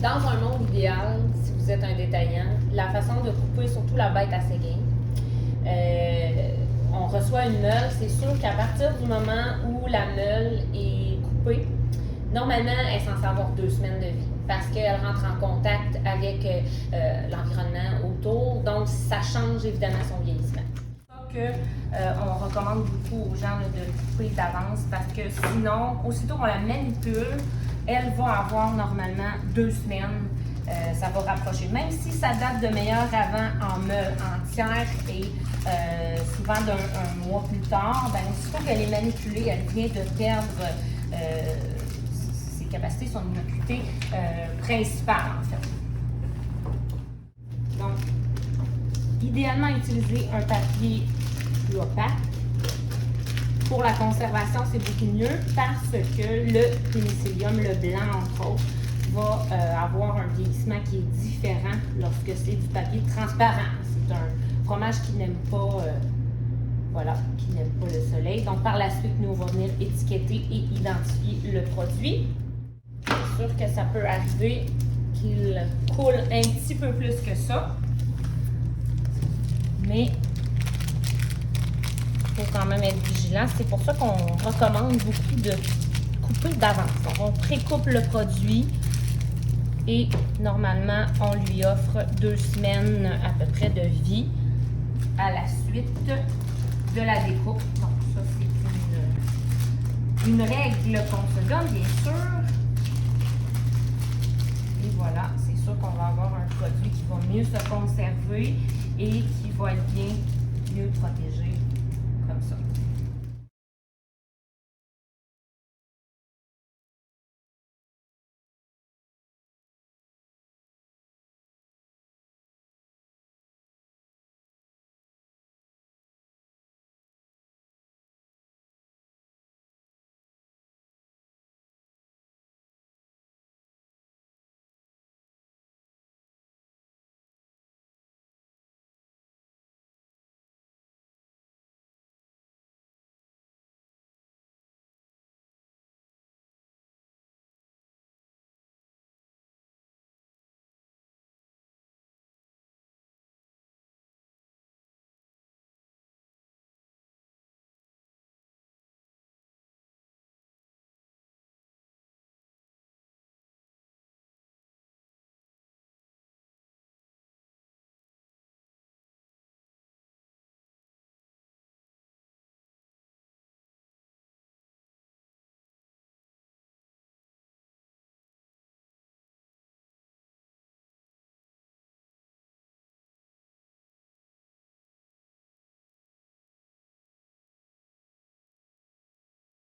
Dans un monde idéal, si vous êtes un détaillant, la façon de couper, surtout la bête à séguin, on reçoit une meule. C'est sûr qu'à partir du moment où la meule est coupée, normalement, elle est censée avoir 2 semaines de vie parce qu'elle rentre en contact avec l'environnement autour. Donc, ça change évidemment son vieillissement. On recommande beaucoup aux gens de couper d'avance parce que sinon, aussitôt qu'on la manipule, elle va avoir normalement 2 semaines. Ça va rapprocher. Même si ça date de meilleur avant en meule entière et souvent d'un mois plus tard, ben, aussitôt qu'elle est manipulée, elle vient de perdre ses capacités, son immunité principale en fait. Donc, idéalement utiliser un papier plus opaque. Pour la conservation, c'est beaucoup mieux parce que le pénicillium, le blanc entre autres, va avoir un vieillissement qui est différent lorsque c'est du papier transparent. C'est un fromage qui n'aime pas, qui n'aime pas le soleil. Donc par la suite, nous on va venir étiqueter et identifier le produit. C'est sûr que ça peut arriver qu'il coule un petit peu plus que ça, mais il faut quand même être vigilant. C'est pour ça qu'on recommande beaucoup de couper d'avance. On précoupe le produit et normalement, on lui offre 2 semaines à peu près de vie à la suite de la découpe. Donc ça, c'est une règle qu'on se donne, bien sûr. Et voilà, c'est sûr qu'on va avoir un produit qui va mieux se conserver et qui va être mieux protégé.